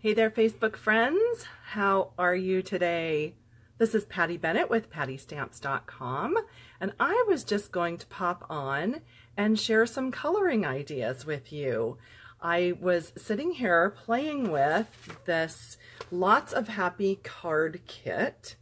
Hey there, Facebook friends. How are you today? This is Patty Bennett with PattyStamps.com, and I was just going to pop on and share some coloring ideas with you. I was sitting here playing with this Lots of Happy card kit,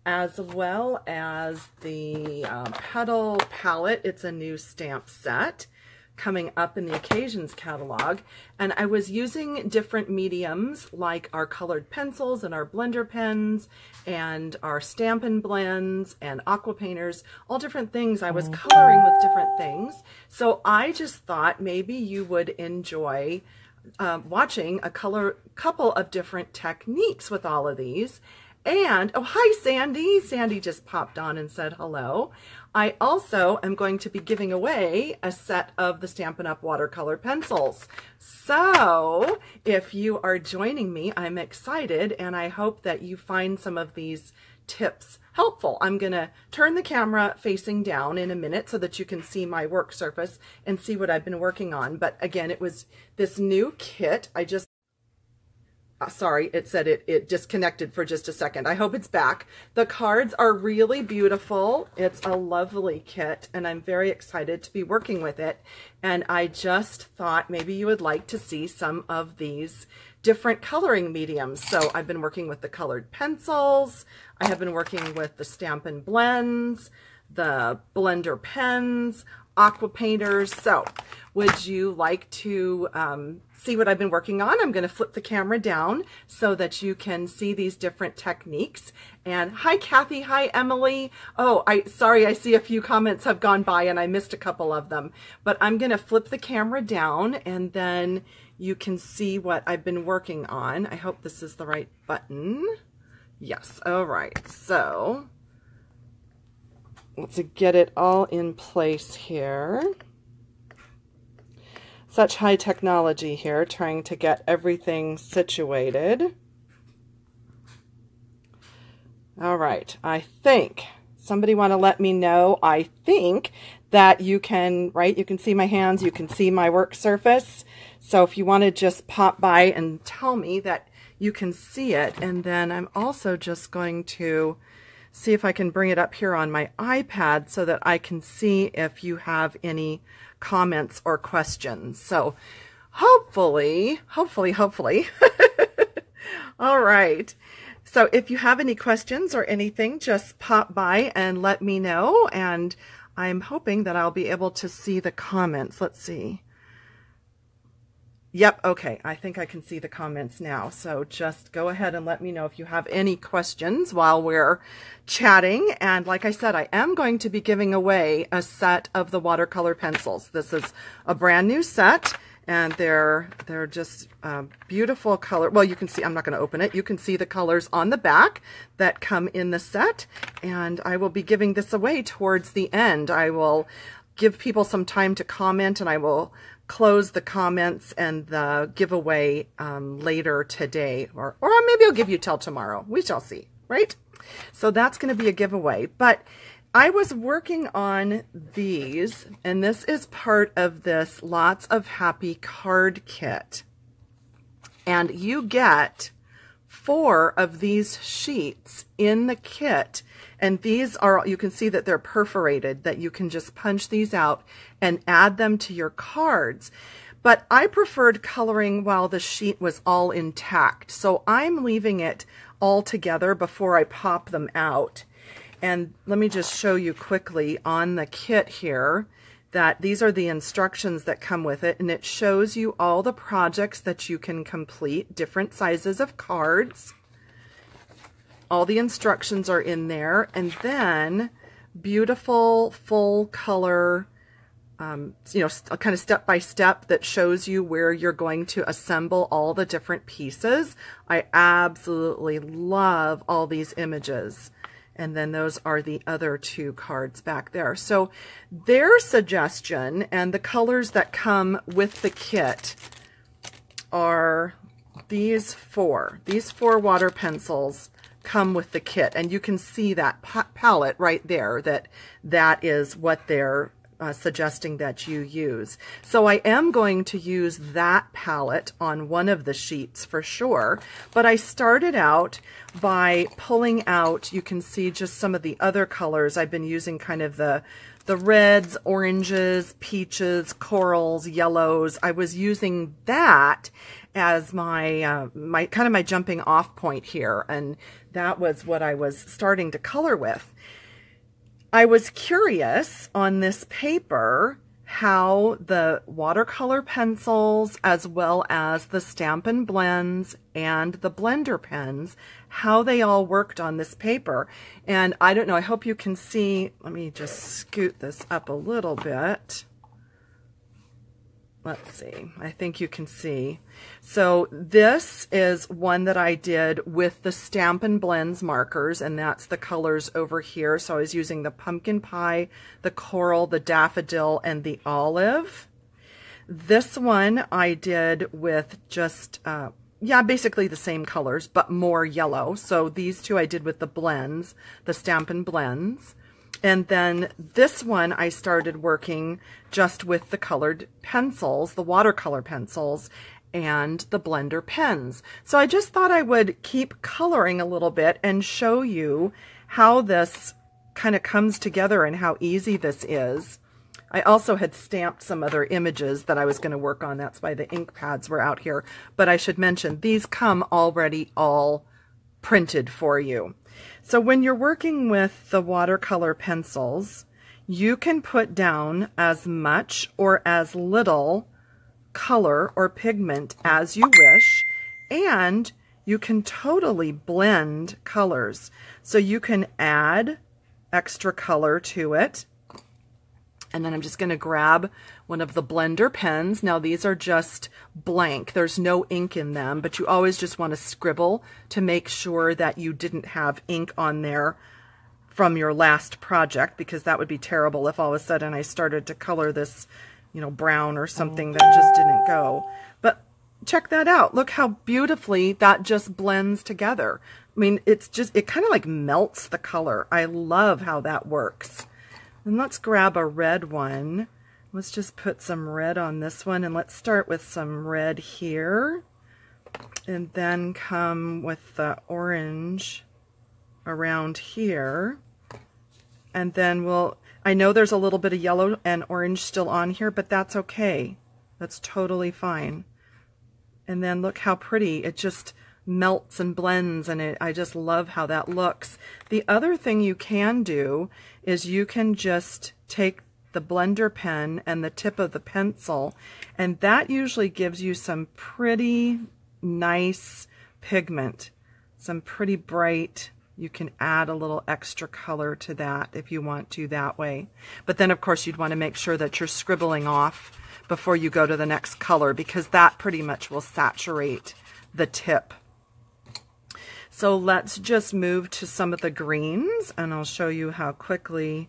as well as the Petal palette. It's a new stamp set coming up in the Occasions catalog, and I was using different mediums like our colored pencils and our blender pens and our Stampin Blends and aqua painters, all different things. I was coloring with different things, so I just thought maybe you would enjoy watching a couple of different techniques with all of these. And, oh, hi, Sandy. Sandy just popped on and said hello. I also am going to be giving away a set of the Stampin' Up! Watercolor Pencils. So, if you are joining me, I'm excited, and I hope that you find some of these tips helpful. I'm going to turn the camera facing down in a minute so that you can see my work surface and see what I've been working on. But again, it was this new kit. Sorry, it said it disconnected for just a second. I hope it's back. The cards are really beautiful. It's a lovely kit, and I'm very excited to be working with it. And I just thought maybe you would like to see some of these different coloring mediums. So I've been working with the colored pencils. I have been working with the Stampin' Blends, the blender pens, aqua painters. So would you like to see what I've been working on? I'm going to flip the camera down so that you can see these different techniques. And hi, Kathy. Hi, Emily. Oh, sorry, I see a few comments have gone by and I missed a couple of them. But I'm going to flip the camera down and then you can see what I've been working on. I hope this is the right button. Yes. All right. So let's get it all in place here. Such high technology here, trying to get everything situated. All right, I think somebody want to let me know. I think that you can, right? You can see my hands, you can see my work surface. So if you want to just pop by and tell me that you can see it, and then I'm also just going to see if I can bring it up here on my iPad so that I can see if you have any comments or questions. So hopefully. All right. So if you have any questions or anything, just pop by and let me know. And I'm hoping that I'll be able to see the comments. Let's see. Yep, okay, I think I can see the comments now. So just go ahead and let me know if you have any questions while we're chatting. And like I said, I am going to be giving away a set of the watercolor pencils. This is a brand new set, and they're just beautiful color. Well, you can see, I'm not going to open it. You can see the colors on the back that come in the set, and I will be giving this away towards the end. I will give people some time to comment, and I will close the comments and the giveaway later today, or maybe I'll give you till tomorrow. We shall see, right? So that's going to be a giveaway. But I was working on these, and this is part of this Lots of Happy card kit. And you get 4 of these sheets in the kit, and these are, you can see that they're perforated, that you can just punch these out and add them to your cards. But I preferred coloring while the sheet was all intact, so I'm leaving it all together before I pop them out. And let me just show you quickly on the kit here that these are the instructions that come with it, and it shows you all the projects that you can complete, different sizes of cards. All the instructions are in there, and then beautiful full color, you know, kind of step by step that shows you where you're going to assemble all the different pieces. I absolutely love all these images. And then those are the other 2 cards back there. So their suggestion, and the colors that come with the kit, are these 4. These 4 water pencils come with the kit, and you can see that palette right there, that is what they're suggesting that you use. So I am going to use that palette on one of the sheets for sure, but I started out by pulling out, you can see just some of the other colors. I've been using kind of the reds, oranges, peaches, corals, yellows. I was using that as my my jumping off point here, and that was what I was starting to color with. I was curious on this paper how the watercolor pencils, as well as the Stampin Blends and the blender pens, how they all worked on this paper. And I don't know, I hope you can see. Let me just scoot this up a little bit. Let's see, I think you can see. So this is one that I did with the Stampin Blends markers, and that's the colors over here. So I was using the pumpkin pie, the coral, the daffodil, and the olive. This one I did with just, yeah, basically the same colors, but more yellow. So these two I did with the blends, the Stampin Blends. And then this one I started working just with the colored pencils, the watercolor pencils, and the blender pens. So I just thought I would keep coloring a little bit and show you how this kind of comes together and how easy this is. I also had stamped some other images that I was going to work on. That's why the ink pads were out here. But I should mention, these come already all printed for you. So when you're working with the watercolor pencils, you can put down as much or as little color or pigment as you wish, and you can totally blend colors. So you can add extra color to it. And then I'm just going to grab one of the blender pens. Now these are just blank. There's no ink in them, but you always just want to scribble to make sure that you didn't have ink on there from your last project, because that would be terrible if all of a sudden I started to color this, you know, brown or something that just didn't go. But check that out. Look how beautifully that just blends together. I mean, it's just, it kind of like melts the color. I love how that works. And let's grab a red one. Let's just put some red on this one, and let's start with some red here, and then come with the orange around here. And then I know there's a little bit of yellow and orange still on here, but that's okay. That's totally fine. And then look how pretty it just melts and blends, and I just love how that looks. The other thing you can do is you can just take the blender pen and the tip of the pencil, and that usually gives you some pretty nice pigment, some pretty bright. You can add a little extra color to that if you want to that way. But then of course you'd want to make sure that you're scribbling off before you go to the next color, because that pretty much will saturate the tip. So let's just move to some of the greens, and I'll show you how quickly.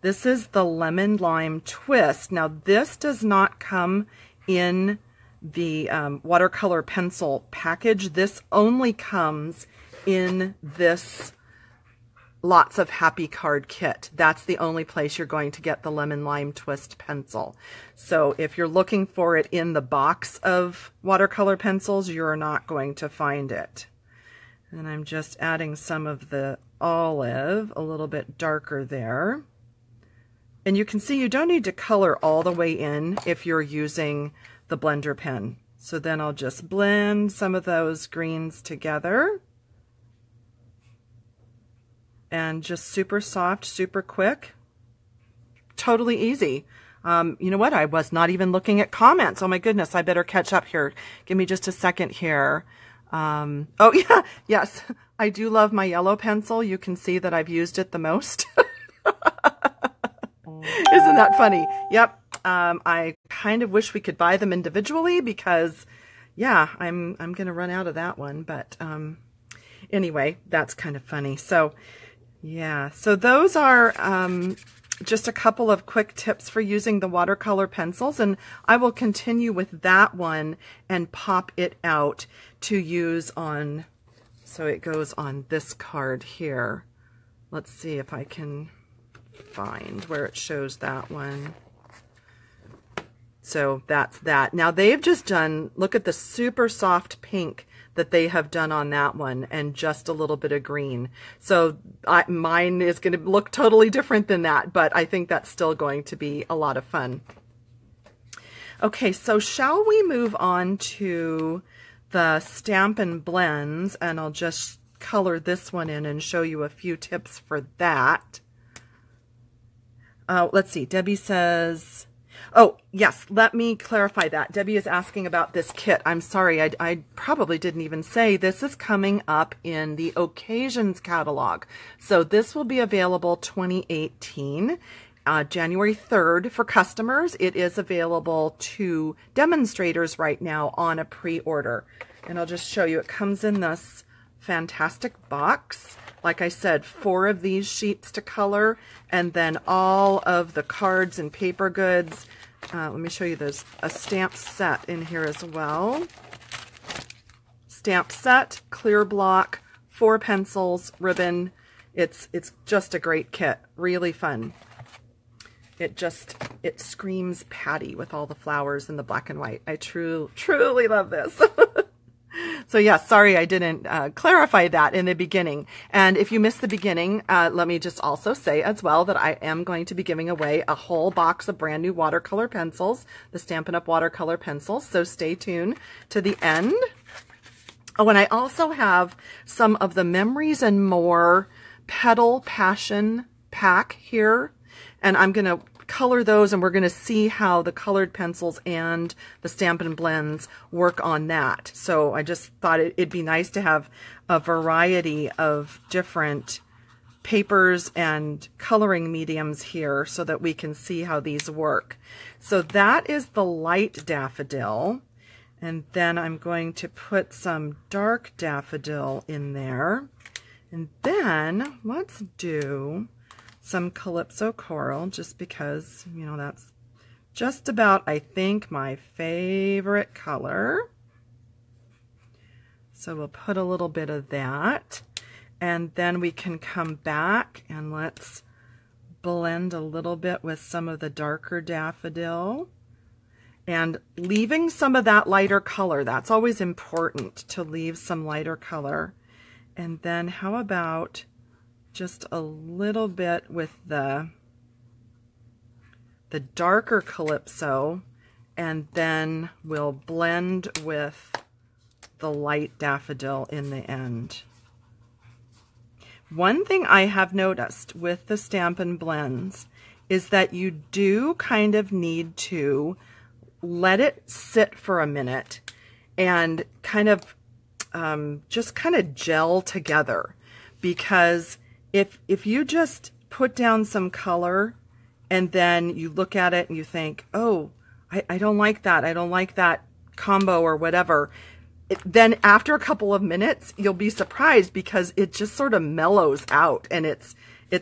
This is the Lemon Lime Twist. Now this does not come in the watercolor pencil package. This only comes in this Lots of Happy card kit. That's the only place you're going to get the Lemon Lime Twist pencil. So if you're looking for it in the box of watercolor pencils, you're not going to find it. And I'm just adding some of the olive, a little bit darker there. And you can see you don't need to color all the way in if you're using the blender pen. So then I'll just blend some of those greens together. And just super soft, super quick, totally easy. You know what? I was not even looking at comments. Oh my goodness, I better catch up here. Give me just a second here. Oh yeah, yes, I do love my yellow pencil. You can see that I've used it the most. Isn't that funny? Yep. I kind of wish we could buy them individually, because yeah, I'm going to run out of that one. But anyway, that's kind of funny. So yeah, so those are just a couple of quick tips for using the watercolor pencils, and I will continue with that one and pop it out to use on, so it goes on this card here. Let's see if I can find where it shows that one. So that's that. Now they've just done, look at the super soft pink that they have done on that one, and just a little bit of green. So mine is going to look totally different than that, but I think that's still going to be a lot of fun. Okay, so shall we move on to the Stampin Blends, and I'll just color this one in and show you a few tips for that. Let's see, Debbie says, oh, yes, let me clarify that. Debbie is asking about this kit. I'm sorry, I probably didn't even say this is coming up in the Occasions catalog. So this will be available 2018, January 3rd for customers. It is available to demonstrators right now on a pre-order. And I'll just show you, it comes in this fantastic box. Like I said, 4 of these sheets to color, and then all of the cards and paper goods. Let me show you, there's a stamp set in here as well. Stamp set, clear block, 4 pencils, ribbon. It's just a great kit, really fun. It screams Patty with all the flowers and the black and white. I truly love this. So yeah, sorry I didn't clarify that in the beginning. And if you missed the beginning, let me just also say as well that I am going to be giving away a whole box of brand new watercolor pencils, the Stampin' Up! Watercolor Pencils. So stay tuned to the end. Oh, and I also have some of the Memories and More Petal Passion pack here. And I'm going to color those, and we're going to see how the colored pencils and the Stampin' Blends work on that. So I just thought it'd be nice to have a variety of different papers and coloring mediums here so that we can see how these work. So that is the light daffodil, and then I'm going to put some dark daffodil in there, and then let's do some Calypso Coral, just because, you know, that's just about, I think, my favorite color. So we'll put a little bit of that, and then we can come back and let's blend a little bit with some of the darker daffodil, and leaving some of that lighter color. That's always important, to leave some lighter color. And then how about just a little bit with the darker Calypso, and then we'll blend with the light daffodil in the end. One thing I have noticed with the Stampin' Blends is that you do kind of need to let it sit for a minute and kind of just kind of gel together, because if you just put down some color and then you look at it and you think, oh, I don't like that, I don't like that combo or whatever, then after a couple of minutes, you'll be surprised because it just sort of mellows out, and it's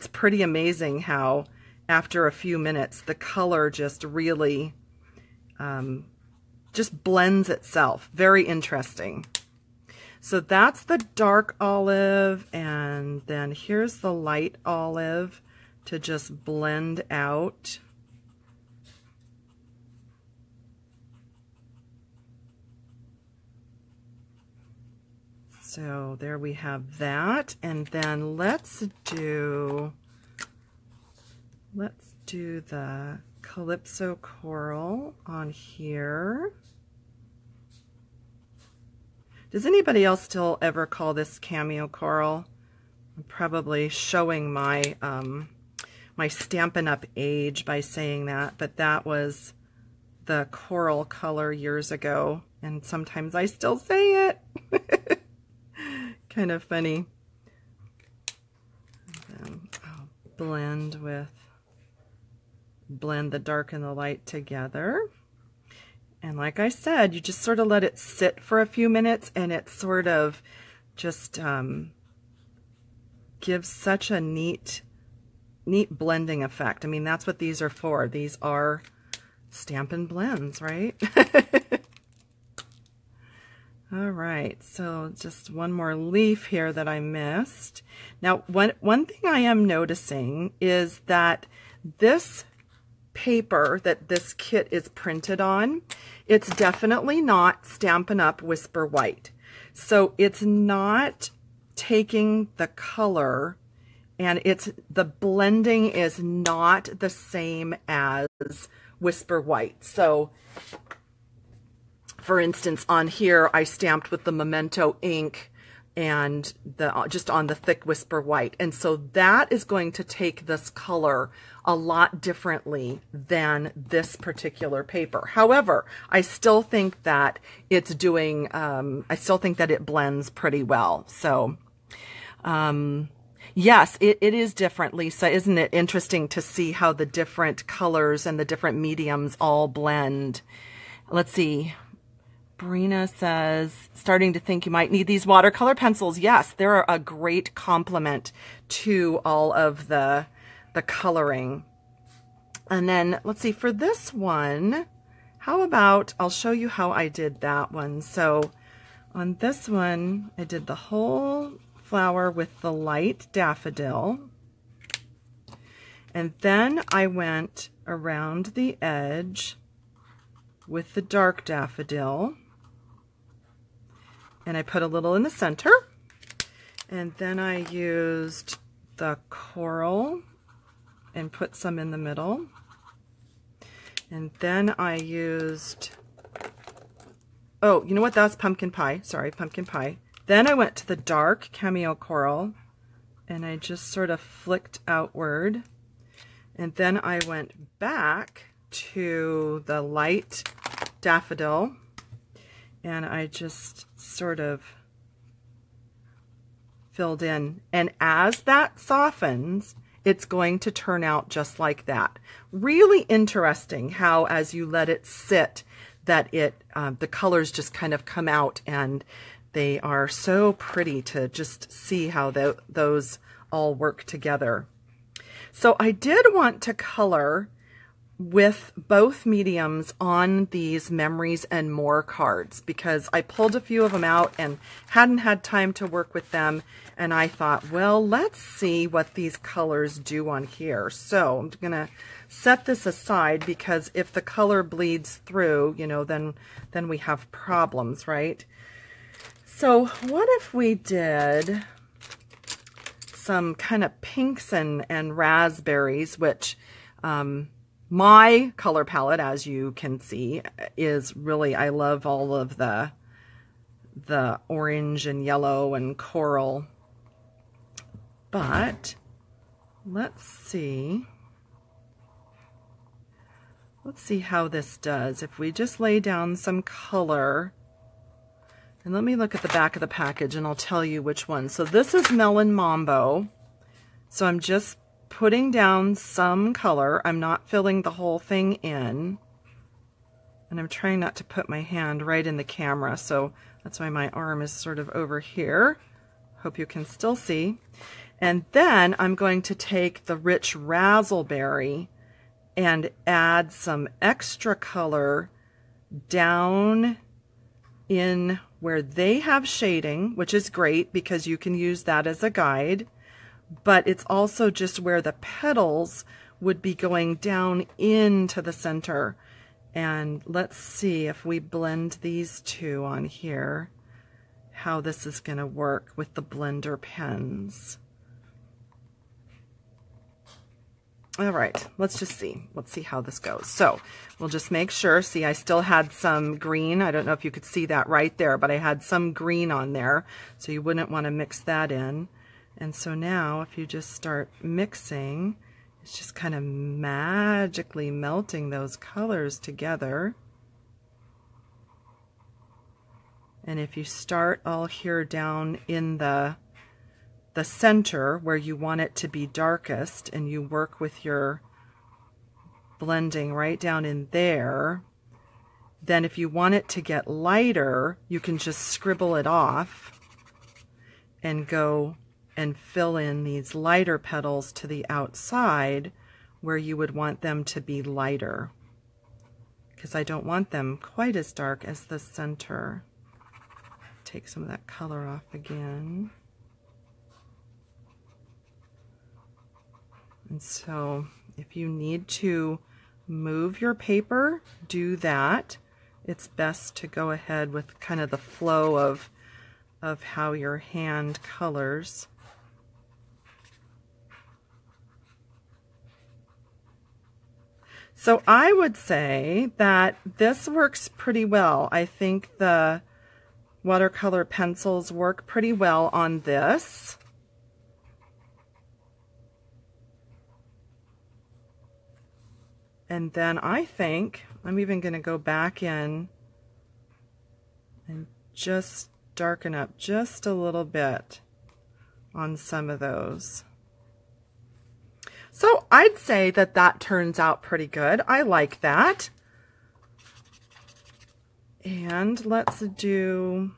pretty amazing how after a few minutes the color just really just blends itself. Very interesting. So that's the dark olive, and then here's the light olive to just blend out. So there we have that, and then let's do the Calypso Coral on here. Does anybody else still ever call this Cameo Coral? I'm probably showing my my Stampin' Up! Age by saying that, but that was the coral color years ago, and sometimes I still say it. Kind of funny. And then I'll blend the dark and the light together. And like I said, you just sort of let it sit for a few minutes, and it sort of just gives such a neat blending effect. I mean, that's what these are for. These are Stampin' Blends, right? All right, so just one more leaf here that I missed. Now, one thing I am noticing is that this paper that this kit is printed on, it's definitely not Stampin' Up! Whisper White. So it's not taking the color, and the blending is not the same as Whisper White. So for instance, on here I stamped with the Memento ink and just on the thick Whisper White, and so that is going to take this color a lot differently than this particular paper. However, I still think that it's doing I still think that it blends pretty well. So yes, it is different, Lisa. Isn't it interesting to see how the different colors and the different mediums all blend? Let's see. Brina says, starting to think you might need these watercolor pencils. Yes, they're a great complement to all of the coloring. And then let's see, for this one, how about, I'll show you how I did that one. So on this one, I did the whole flower with the light daffodil. And then I went around the edge with the dark daffodil. And I put a little in the center, and then I used the coral and put some in the middle, and then I used, oh, you know what, that's pumpkin pie, sorry, pumpkin pie. Then I went to the dark cameo coral, and I just sort of flicked outward, and then I went back to the light daffodil, and I just sort of filled in. And as that softens, it's going to turn out just like that. Really interesting how, as you let it sit, that the colors just kind of come out, and they are so pretty to just see how those all work together. So I did want to color with both mediums on these Memories and More cards, because I pulled a few of them out and hadn't had time to work with them, and I thought, well, let's see what these colors do on here. So I'm gonna set this aside, because if the color bleeds through, you know, then we have problems, right? So what if we did some kind of pinks and raspberries, which my color palette, as you can see, is really, I love all of the orange and yellow and coral. But let's see how this does. If we just lay down some color, and let me look at the back of the package and I'll tell you which one. So this is Melon Mambo. So I'm just putting down some color. I'm not filling the whole thing in. And I'm trying not to put my hand right in the camera, so that's why my arm is sort of over here. Hope you can still see. And then I'm going to take the rich razzleberry and add some extra color down in where they have shading, which is great because you can use that as a guide. But it's also just where the petals would be going down into the center. And let's see if we blend these two on here, how this is going to work with the blender pens. All right, let's just see. Let's see how this goes. So we'll just make sure. See, I still had some green. I don't know if you could see that right there, but I had some green on there, so you wouldn't want to mix that in. And so now if you just start mixing, it's just kind of magically melting those colors together. And if you start all here down in the center where you want it to be darkest, and you work with your blending right down in there, then if you want it to get lighter, you can just scribble it off and go and fill in these lighter petals to the outside where you would want them to be lighter, because I don't want them quite as dark as the center. Take some of that color off again. And so if you need to move your paper, do that. It's best to go ahead with kind of the flow of how your hand colors. So I would say that this works pretty well. I think the watercolor pencils work pretty well on this. And then I think I'm even going to go back in and just darken up just a little bit on some of those. So I'd say that that turns out pretty good. I like that. And let's do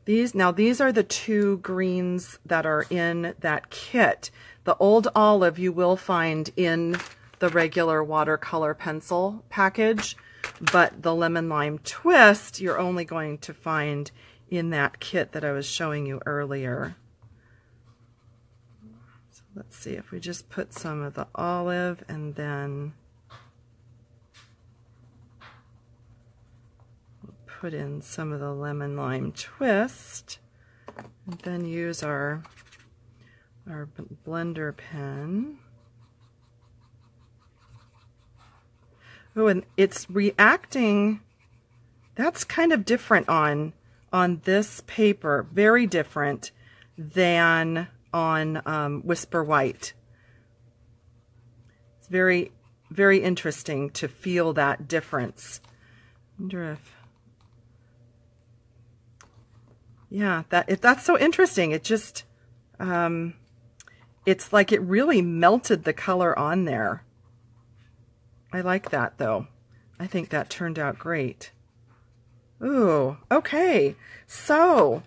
these. Now these are the two greens that are in that kit. The old olive you will find in the regular watercolor pencil package, but the lemon lime twist you're only going to find in that kit that I was showing you earlier. So let's see if we just put some of the olive and then we'll put in some of the lemon lime twist and then use our blender pen. Oh, and it's reacting, that's kind of different on this paper, very different than on Whisper White. It's very, very interesting to feel that difference. I wonder if, yeah, that's so interesting. It just, it's like it really melted the color on there. I like that though. I think that turned out great. Ooh, okay. So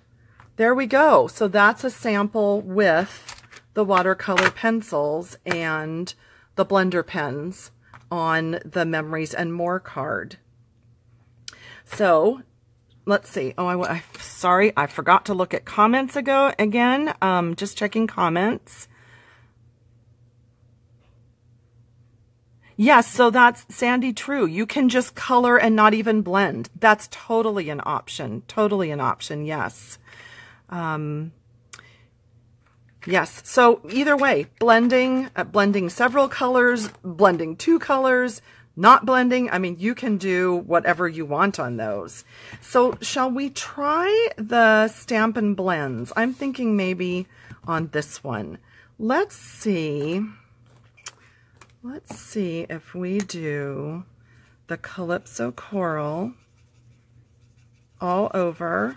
there we go. So that's a sample with the watercolor pencils and the blender pens on the Memories and More card. So let's see. Oh, sorry, I forgot to look at comments again. Just checking comments. Yes, so that's Sandy, true. You can just color and not even blend. That's totally an option. Totally an option, yes. Yes, so either way, blending several colors, blending two colors, not blending, I mean, you can do whatever you want on those. So shall we try the Stampin Blends? I'm thinking maybe on this one. Let's see if we do the Calypso Coral all over.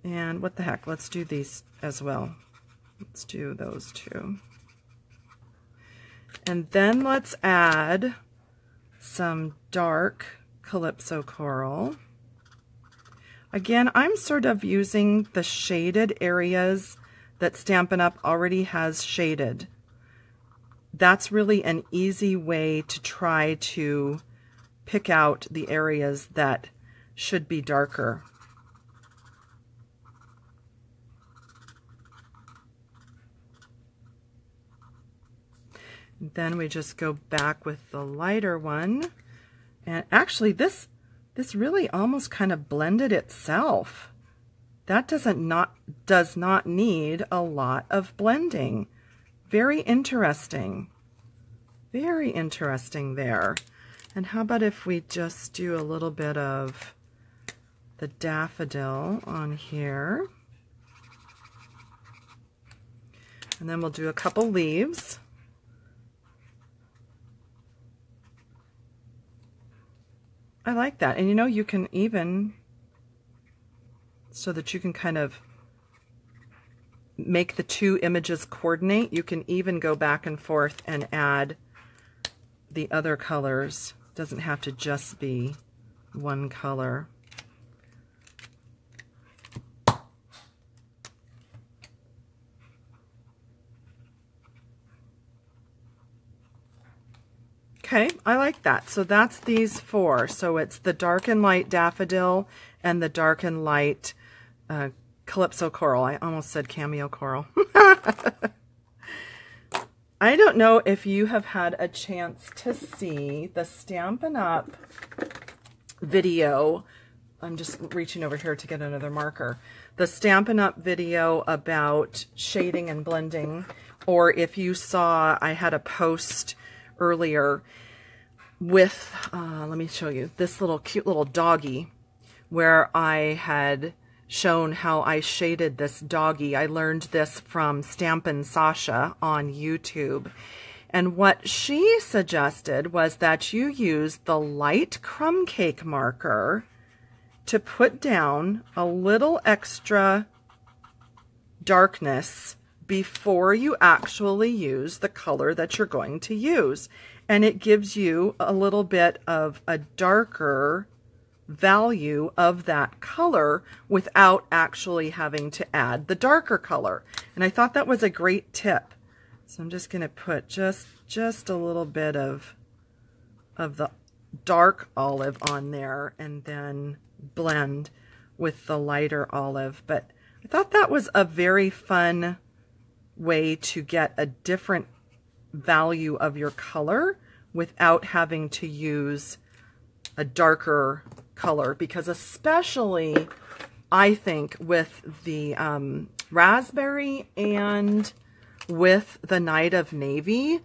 And what the heck, let's do these as well. Let's do those two. And then let's add some dark Calypso Coral. Again, I'm sort of using the shaded areas that Stampin' Up! Already has shaded. That's really an easy way to try to pick out the areas that should be darker. Then we just go back with the lighter one. And actually this really almost kind of blended itself. That does not need a lot of blending. Very interesting. Very interesting there. And how about if we just do a little bit of the daffodil on here. And then we'll do a couple leaves. I like that. And you know, you can even, so that you can kind of make the two images coordinate, you can even go back and forth and add the other colors. It doesn't have to just be one color. Okay, I like that. So that's these four. So it's the dark and light daffodil and the dark and light Calypso Coral. I almost said cameo coral. I don't know if you have had a chance to see the Stampin' Up video. I'm just reaching over here to get another marker. The Stampin' Up video about shading and blending, or if you saw, I had a post earlier with, let me show you, this little cute little doggy where I had shown how I shaded this doggy. I learned this from Stampin' Sasha on YouTube. And what she suggested was that you use the light crumb cake marker to put down a little extra darkness before you actually use the color that you're going to use. And it gives you a little bit of a darker value of that color without actually having to add the darker color. And I thought that was a great tip. So I'm just going to put just a little bit of the dark olive on there and then blend with the lighter olive. But I thought that was a very fun way to get a different value of your color without having to use a darker color, because especially I think with the raspberry and with the Night of Navy,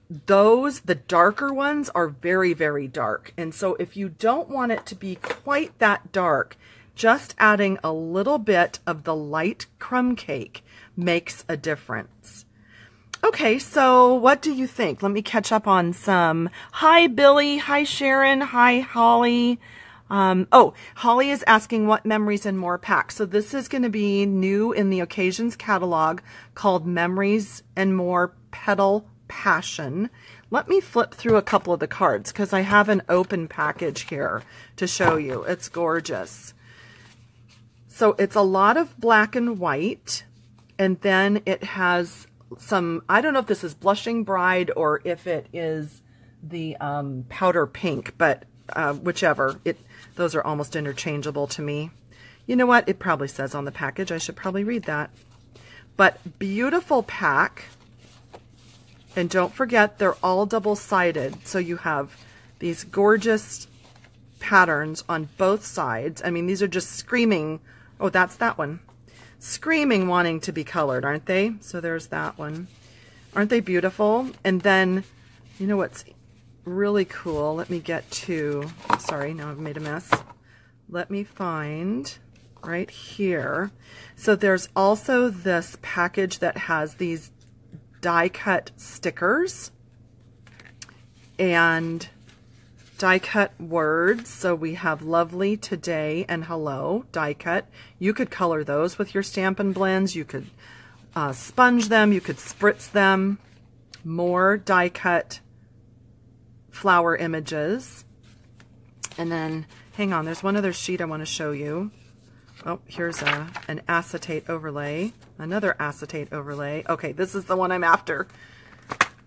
the darker ones are very, very dark. And so if you don't want it to be quite that dark, just adding a little bit of the light crumb cake makes a difference. Okay, so what do you think? Let me catch up on some. Hi, Billy. Hi, Sharon. Hi, Holly. Oh, Holly is asking what Memories and More pack. So this is going to be new in the Occasions catalog called Memories and More Petal Passion. Let me flip through a couple of the cards because I have an open package here to show you. It's gorgeous. So it's a lot of black and white, and then it has some, I don't know if this is Blushing Bride or if it is the powder pink, but whichever. Those are almost interchangeable to me. You know what? It probably says on the package. I should probably read that. But beautiful pack. And don't forget, they're all double-sided. So you have these gorgeous patterns on both sides. I mean, these are just screaming. Oh, that's that one. Screaming wanting to be colored, aren't they? So there's that one. Aren't they beautiful? And then, you know what's really cool? Let me get to, sorry, now I've made a mess. Let me find right here. So there's also this package that has these die cut stickers and die cut words. So we have lovely, today, and hello die cut. You could color those with your Stampin' Blends. You could sponge them. You could spritz them. More die cut flower images. And then, hang on, there's one other sheet I want to show you. Oh, here's an acetate overlay. Another acetate overlay. Okay, this is the one I'm after.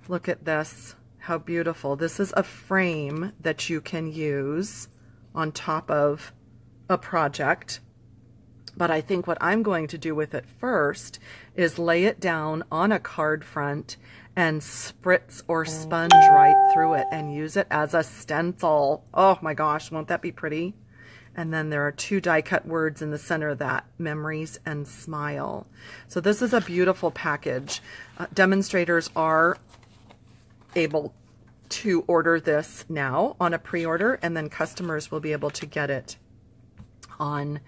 Look at this. How beautiful. This is a frame that you can use on top of a project. But I think what I'm going to do with it first is lay it down on a card front and spritz or sponge right through it and use it as a stencil. Oh my gosh, won't that be pretty? And then there are two die cut words in the center of that, Memories and Smile. So this is a beautiful package. Demonstrators are able to order this now on a pre-order, and then customers will be able to get it on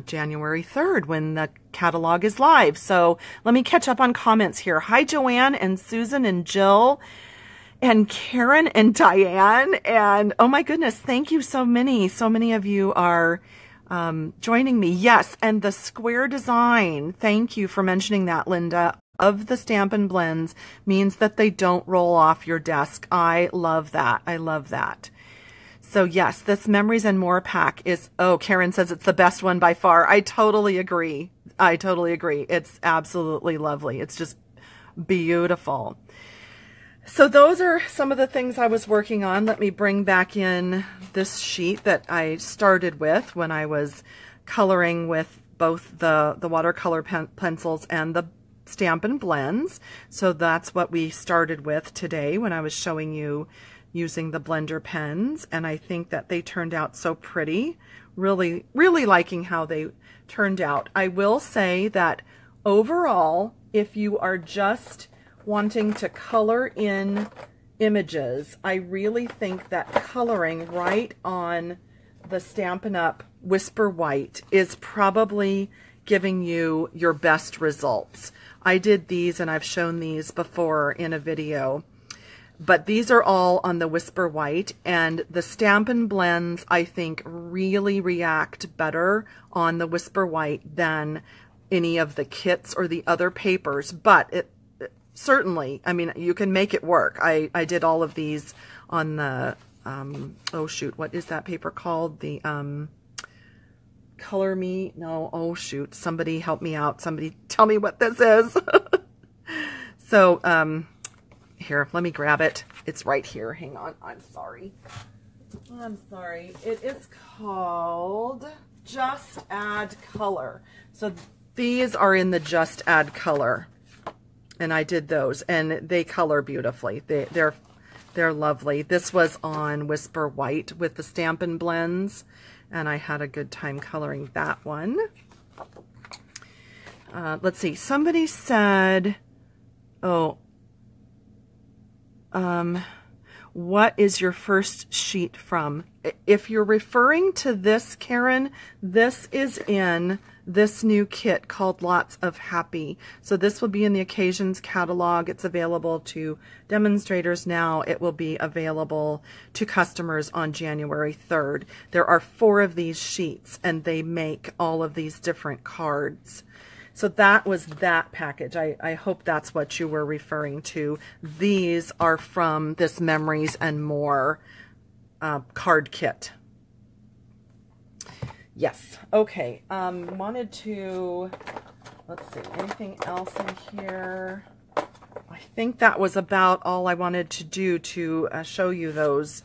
January 3rd when the catalog is live. So let me catch up on comments here. Hi, Joanne and Susan and Jill and Karen and Diane. And oh my goodness, thank you so many. So many of you are joining me. Yes, and the square design, thank you for mentioning that, Linda, of the Stampin' Blends means that they don't roll off your desk. I love that. I love that. So yes, this Memories and More pack is, oh, Karen says it's the best one by far. I totally agree. I totally agree. It's absolutely lovely. It's just beautiful. So those are some of the things I was working on. Let me bring back in this sheet that I started with when I was coloring with both the watercolor pencils and the Stampin Blends. So that's what we started with today when I was showing you using the blender pens, and I think that they turned out so pretty. Really, really liking how they turned out. I will say that overall, if you are just wanting to color in images, I really think that coloring right on the Stampin' Up! Whisper White is probably giving you your best results. I did these and I've shown these before in a video. But these are all on the Whisper White, and the Stampin' Blends, I think, really react better on the Whisper White than any of the kits or the other papers. But it certainly, I mean, you can make it work. I did all of these on the, oh shoot, what is that paper called? The Color Me, no, oh shoot, somebody help me out. Somebody tell me what this is. So, here, let me grab it. It's right here. Hang on. I'm sorry. It is called Just Add Color. So these are in the Just Add Color. And I did those, and they color beautifully. They're lovely. This was on Whisper White with the Stampin' Blends, and I had a good time coloring that one. Let's see. Somebody said, oh, what is your first sheet from? If you're referring to this, Karen, this is in this new kit called Lots of Happy. So this will be in the Occasions catalog. It's available to demonstrators now. It will be available to customers on January 3rd. There are 4 of these sheets, and they make all of these different cards. So that was that package. I hope that's what you were referring to. These are from this Memories and More card kit. Yes. Okay. Wanted to, let's see, anything else in here? I think that was about all I wanted to do to show you those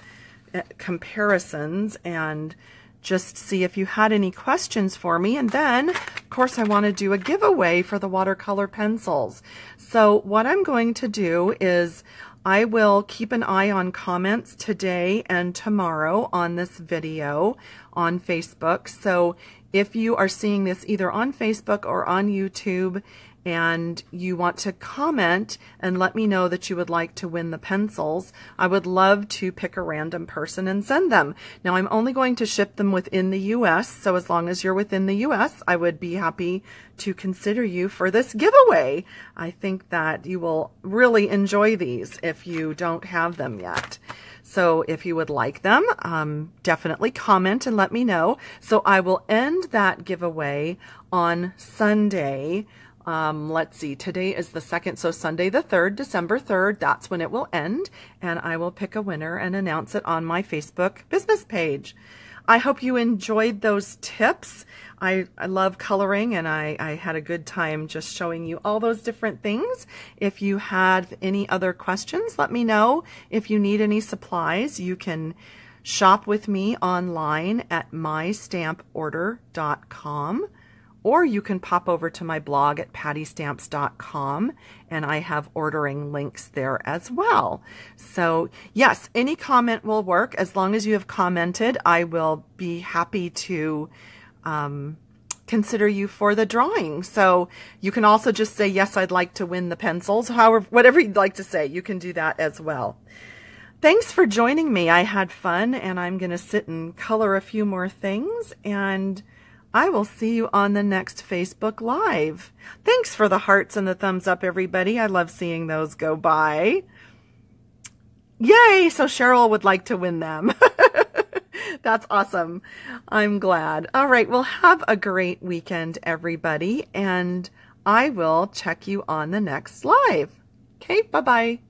comparisons and just see if you had any questions for me. And then, of course, I want to do a giveaway for the watercolor pencils. So what I'm going to do is I will keep an eye on comments today and tomorrow on this video on Facebook. So if you are seeing this either on Facebook or on YouTube and you want to comment and let me know that you would like to win the pencils, I would love to pick a random person and send them. Now, I'm only going to ship them within the US, so as long as you're within the US, I would be happy to consider you for this giveaway. I think that you will really enjoy these if you don't have them yet. So if you would like them, definitely comment and let me know. So I will end that giveaway on Sunday. Let's see, today is the 2nd, so Sunday the 3rd, December 3rd, that's when it will end, and I will pick a winner and announce it on my Facebook business page. I hope you enjoyed those tips. I love coloring, and I had a good time just showing you all those different things. If you had any other questions, let me know. If you need any supplies, you can shop with me online at mystamporder.com. Or you can pop over to my blog at pattystamps.com, and I have ordering links there as well. So yes, any comment will work. As long as you have commented, I will be happy to consider you for the drawing. So you can also just say, yes, I'd like to win the pencils. However, whatever you'd like to say, you can do that as well. Thanks for joining me. I had fun, and I'm going to sit and color a few more things, and I will see you on the next Facebook Live. Thanks for the hearts and the thumbs up, everybody. I love seeing those go by. Yay! So Cheryl would like to win them. That's awesome. I'm glad. All right. Well, have a great weekend, everybody. And I will check you on the next live. Okay. Bye-bye.